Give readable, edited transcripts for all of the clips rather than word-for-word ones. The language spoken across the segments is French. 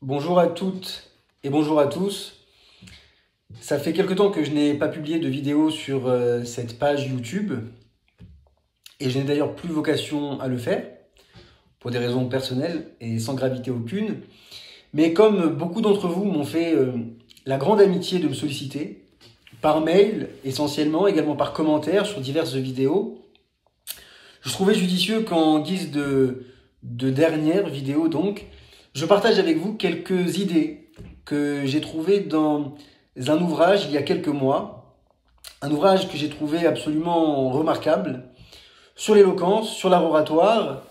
Bonjour à toutes et bonjour à tous. Ça fait quelque temps que je n'ai pas publié de vidéo sur cette page YouTube et je n'ai d'ailleurs plus vocation à le faire pour des raisons personnelles et sans gravité aucune. Mais comme beaucoup d'entre vous m'ont fait la grande amitié de me solliciter, par mail essentiellement, également par commentaire sur diverses vidéos, je trouvais judicieux qu'en guise de dernière vidéo donc, je partage avec vous quelques idées que j'ai trouvées dans un ouvrage il y a quelques mois, un ouvrage que j'ai trouvé absolument remarquable sur l'éloquence, sur l'art oratoire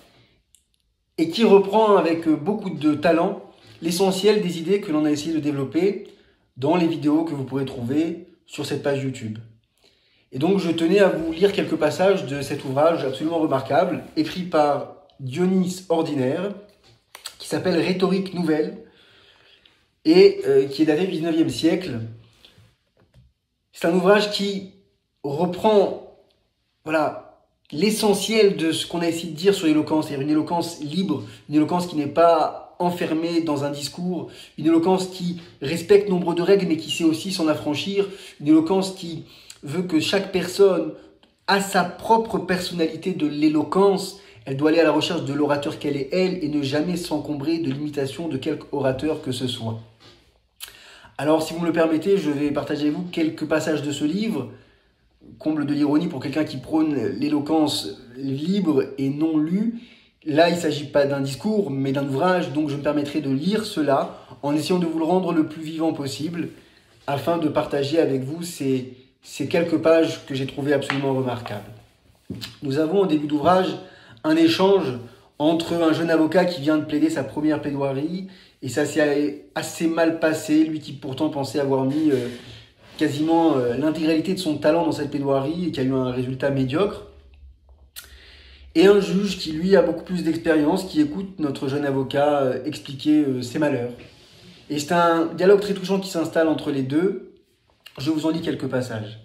et qui reprend avec beaucoup de talent l'essentiel des idées que l'on a essayé de développer dans les vidéos que vous pourrez trouver sur cette page YouTube. Et donc je tenais à vous lire quelques passages de cet ouvrage absolument remarquable, écrit par Dionys Ordinaire, qui s'appelle Rhétorique nouvelle, et qui est daté du 19e siècle. C'est un ouvrage qui reprend l'essentiel de ce qu'on a essayé de dire sur l'éloquence, c'est-à-dire une éloquence libre, une éloquence qui n'est pas enfermée dans un discours, une éloquence qui respecte nombre de règles mais qui sait aussi s'en affranchir, une éloquence qui veut que chaque personne a sa propre personnalité de l'éloquence. Elle doit aller à la recherche de l'orateur qu'elle est elle et ne jamais s'encombrer de l'imitation de quelque orateur que ce soit. Alors si vous me le permettez, je vais partager avec vous quelques passages de ce livre, comble de l'ironie pour quelqu'un qui prône l'éloquence libre et non lue. Là, il ne s'agit pas d'un discours, mais d'un ouvrage, donc je me permettrai de lire cela en essayant de vous le rendre le plus vivant possible, afin de partager avec vous ces quelques pages que j'ai trouvées absolument remarquables. Nous avons au début d'ouvrage un échange entre un jeune avocat qui vient de plaider sa première plaidoirie, et ça s'est assez mal passé, lui qui pourtant pensait avoir mis quasiment l'intégralité de son talent dans cette plaidoirie et qui a eu un résultat médiocre. Et un juge qui, lui, a beaucoup plus d'expérience, qui écoute notre jeune avocat expliquer ses malheurs. Et c'est un dialogue très touchant qui s'installe entre les deux. Je vous en lis quelques passages.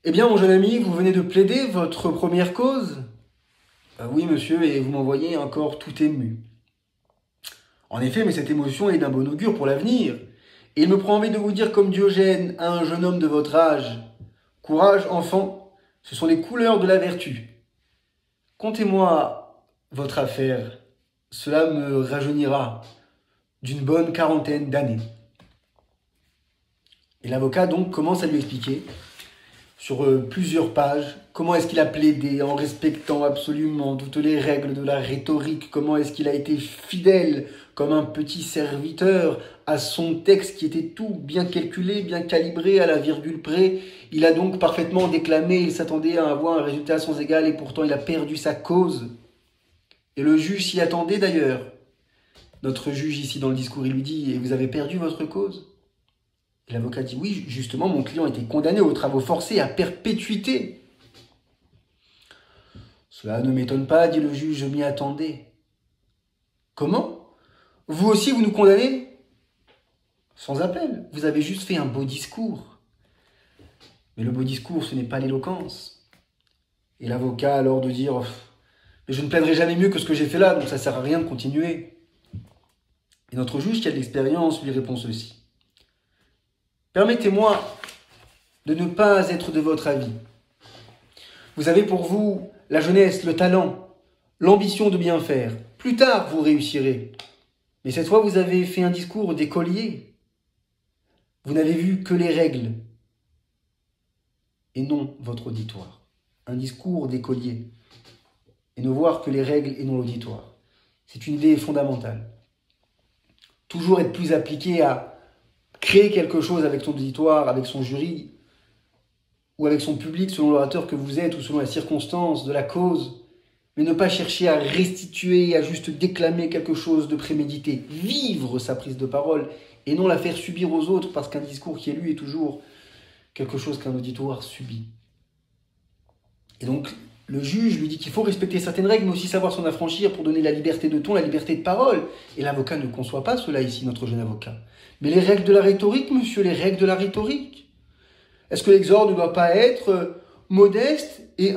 Eh bien, mon jeune ami, vous venez de plaider votre première cause ? Oui, monsieur, et vous m'envoyez encore tout ému. En effet, mais cette émotion est d'un bon augure pour l'avenir. Et il me prend envie de vous dire comme Diogène à un jeune homme de votre âge, « Courage, enfant, ce sont les couleurs de la vertu. Contez-moi votre affaire, cela me rajeunira d'une bonne quarantaine d'années. » Et l'avocat donc commence à lui expliquer sur plusieurs pages comment est-ce qu'il a plaidé en respectant absolument toutes les règles de la rhétorique, comment est-ce qu'il a été fidèle comme un petit serviteur à son texte qui était tout bien calculé, bien calibré à la virgule près. Il a donc parfaitement déclamé, il s'attendait à avoir un résultat sans égal et pourtant il a perdu sa cause. Et le juge s'y attendait d'ailleurs. Notre juge ici dans le discours, il lui dit « Et vous avez perdu votre cause ?» Et l'avocat dit « Oui, justement, mon client était condamné aux travaux forcés à perpétuité. » « Cela ne m'étonne pas, dit le juge, je m'y attendais. »« Comment ? Vous aussi, vous nous condamnez ? » ?»« Sans appel, vous avez juste fait un beau discours. » »« Mais le beau discours, ce n'est pas l'éloquence. » Et l'avocat alors de dire « Mais je ne plaiderai jamais mieux que ce que j'ai fait là, donc ça ne sert à rien de continuer. » Et notre juge, qui a de l'expérience, lui répond ceci. « Permettez-moi de ne pas être de votre avis. Vous avez pour vous la jeunesse, le talent, l'ambition de bien faire. Plus tard, vous réussirez. Mais cette fois, vous avez fait un discours d'écolier. Vous n'avez vu que les règles et non votre auditoire. Un discours d'écolier et ne voir que les règles et non l'auditoire. C'est une idée fondamentale. Toujours être plus appliqué à créer quelque chose avec son auditoire, avec son jury, ou avec son public selon l'orateur que vous êtes, ou selon la circonstance de la cause, mais ne pas chercher à restituer, à juste déclamer quelque chose de prémédité, vivre sa prise de parole, et non la faire subir aux autres, parce qu'un discours qui est lu est toujours quelque chose qu'un auditoire subit. Et donc, le juge lui dit qu'il faut respecter certaines règles, mais aussi savoir s'en affranchir pour donner la liberté de ton, la liberté de parole. Et l'avocat ne conçoit pas cela ici, notre jeune avocat. Mais les règles de la rhétorique, monsieur, les règles de la rhétorique. Est-ce que l'exorde ne doit pas être modeste et